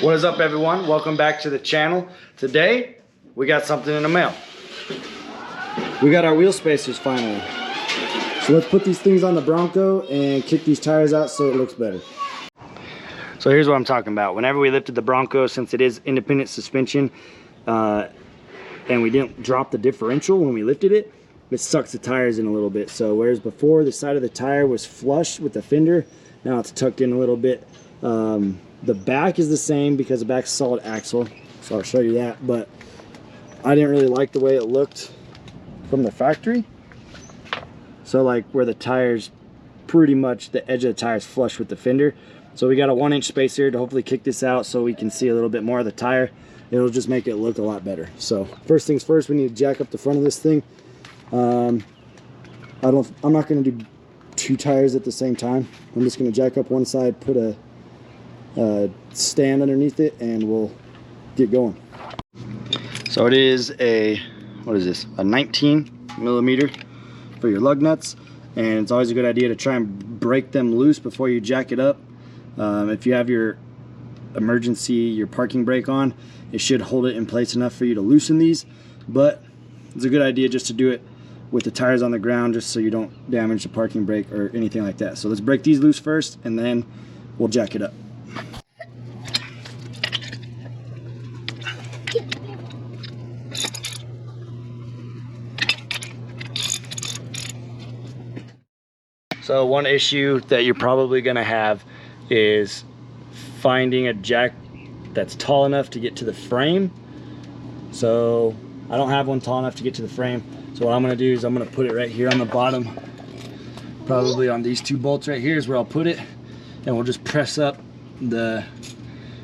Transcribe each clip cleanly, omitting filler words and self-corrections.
What is up, everyone? Welcome back to the channel. Today we got something in the mail. We got our wheel spacers finally. So let's put these things on the Bronco and kick these tires out so it looks better. So here's what I'm talking about. Whenever we lifted the Bronco, since it is independent suspension and we didn't drop the differential when we lifted it, it sucks the tires in a little bit. So whereas before the side of the tire was flush with the fender, now it's tucked in a little bit. The back is the same because the back's solid axle, so I'll show you that, but I didn't really like the way it looked from the factory. So like where the tires, pretty much the edge of the tire is flush with the fender. So we got a 1-inch spacer to hopefully kick this out so we can see a little bit more of the tire. It'll just make it look a lot better. So first things first, we need to jack up the front of this thing. I'm not going to do two tires at the same time. I'm just going to jack up one side, put a stand underneath it, and we'll get going. So it is a, what is this, a 19mm for your lug nuts, and it's always a good idea to try and break them loose before you jack it up. If you have your your parking brake on, it should hold it in place enough for you to loosen these, but it's a good idea just to do it with the tires on the ground, just so you don't damage the parking brake or anything like that. So let's break these loose first, and then we'll jack it up. So one issue that you're probably gonna have is finding a jack that's tall enough to get to the frame. So I don't have one tall enough to get to the frame. So what I'm gonna do is I'm gonna put it right here on the bottom, probably on these two bolts right here is where I'll put it, and we'll just press up the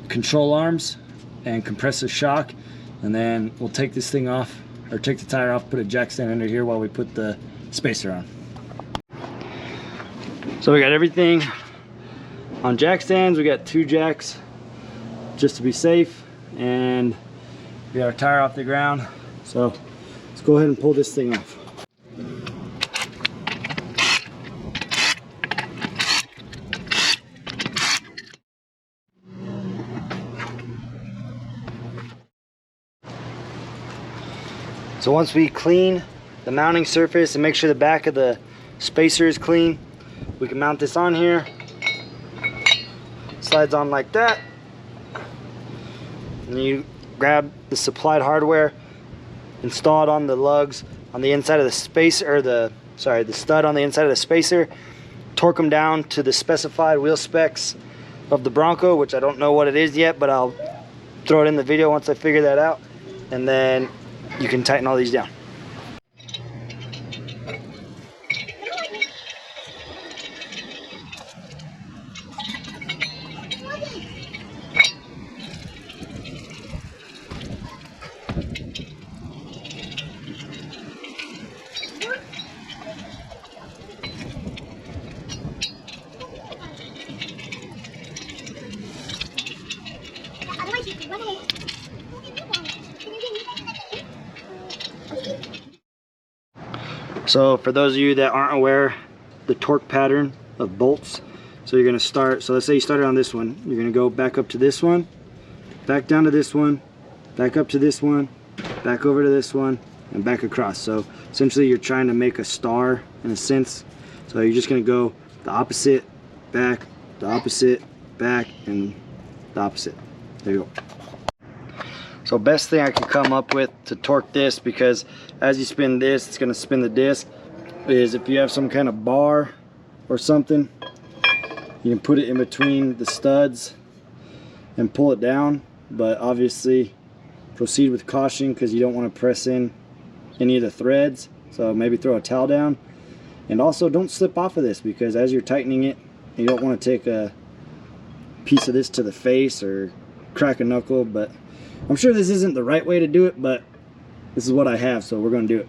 control arms and compress the shock, and then we'll take this thing off, or take the tire off, put a jack stand under here while we put the spacer on. So we got everything on jack stands. We got 2 jacks just to be safe, and we got our tire off the ground. So let's go ahead and pull this thing off. So once we clean the mounting surface and make sure the back of the spacer is clean, we can mount this on here. Slides on like that. And you grab the supplied hardware, install it on the lugs on the inside of the spacer, or the stud on the inside of the spacer. Torque them down to the specified wheel specs of the Bronco, which I don't know what it is yet, but I'll throw it in the video once I figure that out. And then you can tighten all these down. So for those of you that aren't aware, the torque pattern of bolts, so you're going to start, so let's say you started on this one, you're going to go back up to this one, back down to this one, back up to this one, back over to this one, and back across. So essentially you're trying to make a star in a sense. So you're just going to go the opposite, back, the opposite, back, and the opposite. There you go. So best thing I could come up with to torque this, because as you spin this, it's going to spin the disc, is if you have some kind of bar or something, you can put it in between the studs and pull it down. But obviously proceed with caution, because you don't want to press in any of the threads. So maybe throw a towel down, and also don't slip off of this, because as you're tightening it, you don't want to take a piece of this to the face or crack a knuckle. But I'm sure this isn't the right way to do it, but this is what I have, so we're going to do it.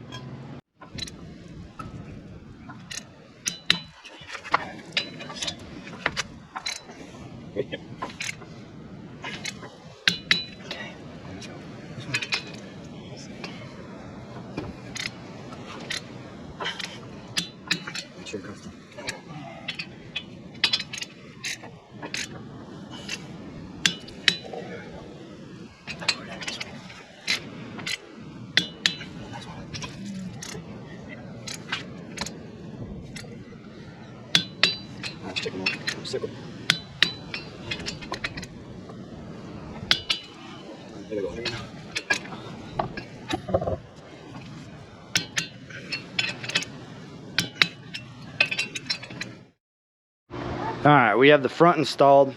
circle. There we go. All right, we have the front installed.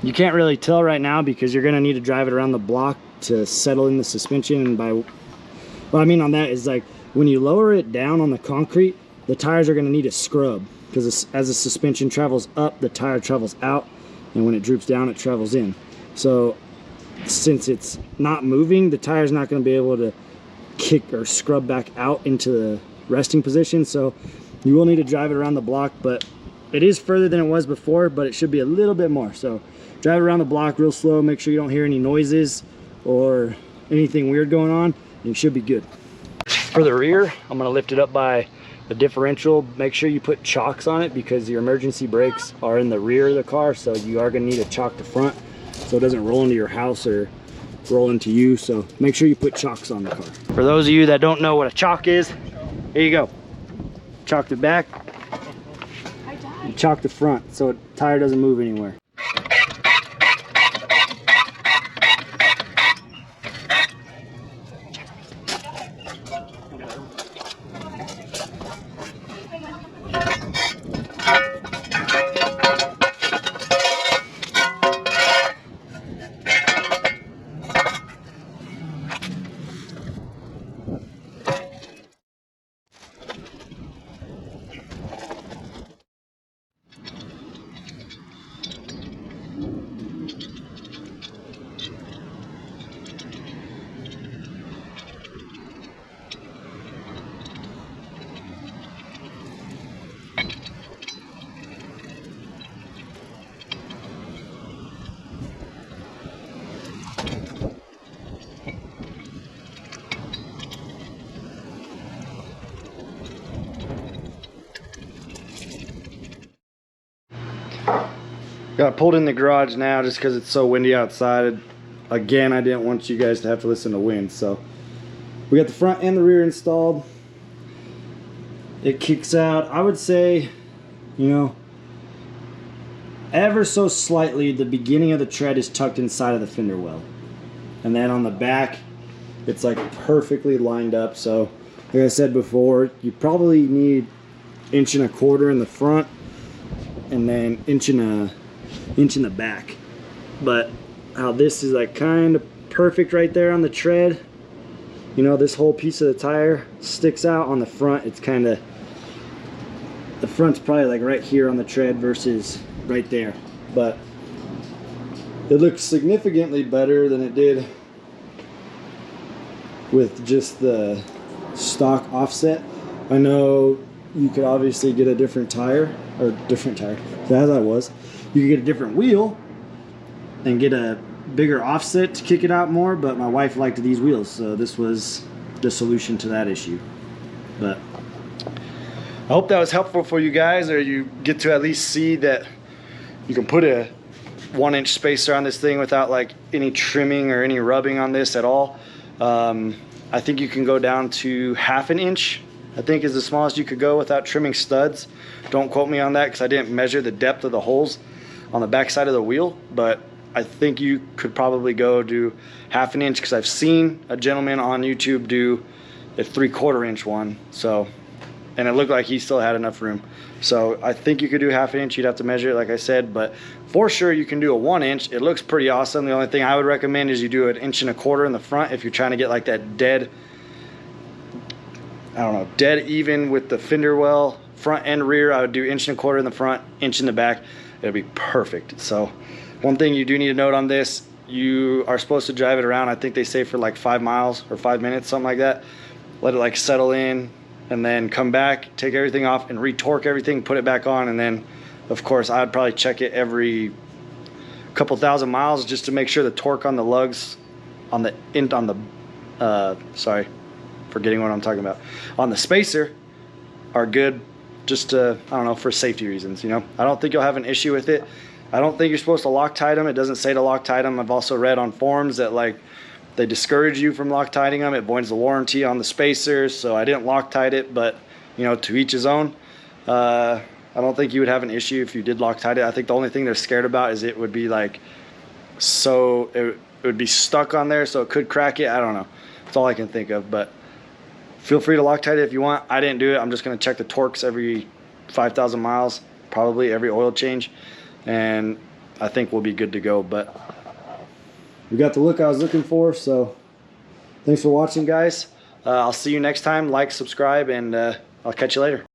You can't really tell right now because you're gonna need to drive it around the block to settle in the suspension. And by what I mean on that is, like, when you lower it down on the concrete, the tires are gonna need a scrub, because as the suspension travels up, the tire travels out, and when it droops down, it travels in. So since it's not moving, the tire's not gonna be able to kick or scrub back out into the resting position. So you will need to drive it around the block, but it is further than it was before, but it should be a little bit more. So drive it around the block real slow, make sure you don't hear any noises or anything weird going on, and you should be good. For the rear, I'm gonna lift it up by the differential. Make sure you put chocks on it because your emergency brakes are in the rear of the car, so you are gonna need to chock the front so it doesn't roll into your house or roll into you. So make sure you put chocks on the car. For those of you that don't know what a chock is, here you go. Chock the back, you chock the front so the tire doesn't move anywhere. Got pulled in the garage now just because it's so windy outside. Again, I didn't want you guys to have to listen to wind, so we got the front and the rear installed. It kicks out, I would say, you know, ever so slightly. The beginning of the tread is tucked inside of the fender well, and then on the back it's like perfectly lined up. So like I said before, you probably need 1.25 inches in the front and then 1 inch in the back. But how this is like kind of perfect right there on the tread, you know, this whole piece of the tire sticks out. On the front, it's kind of, the front's probably like right here on the tread versus right there, but it looks significantly better than it did with just the stock offset. I know you could obviously get a different tire, or different tire, as I was. You could get a different wheel and get a bigger offset to kick it out more, but my wife liked these wheels, so this was the solution to that issue. But I hope that was helpful for you guys, or you get to at least see that you can put a 1-inch spacer on this thing without like any trimming or any rubbing on this at all. I think you can go down to 1/2 inch, I think is the smallest you could go without trimming studs. Don't quote me on that because I didn't measure the depth of the holes on the back side of the wheel, but I think you could probably go do 1/2 inch because I've seen a gentleman on YouTube do a 3/4 inch one, so, and it looked like he still had enough room. So I think you could do 1/2 inch. You'd have to measure it like I said, but for sure you can do a 1 inch. It looks pretty awesome. The only thing I would recommend is you do 1.25 inches in the front if you're trying to get like that dead, I don't know, dead even with the fender well, front and rear. I would do 1.25 inches in the front, 1 inch in the back. It'll be perfect. So one thing you do need to note on this, you are supposed to drive it around, I think they say for like 5 miles or 5 minutes, something like that. Let it like settle in, and then come back, take everything off and re-torque everything, put it back on, and then of course I would probably check it every couple thousand miles just to make sure the torque on the lugs on the sorry, forgetting what I'm talking about, on the spacer are good, just to, I don't know, for safety reasons, you know. I don't think you'll have an issue with it. I don't think you're supposed to Loctite them. It doesn't say to Loctite them. I've also read on forums that like they discourage you from Loctiting them. It voids the warranty on the spacers, so I didn't Loctite it, but you know, to each his own. I don't think you would have an issue if you did Loctite it. I think the only thing they're scared about is it would be like, so it would be stuck on there, so it could crack it. I don't know. That's all I can think of, but feel free to Loctite it if you want. I didn't do it. I'm just going to check the torques every 5,000 miles, probably every oil change, and I think we'll be good to go. But we got the look I was looking for, so thanks for watching, guys. I'll see you next time. Like, subscribe, and I'll catch you later.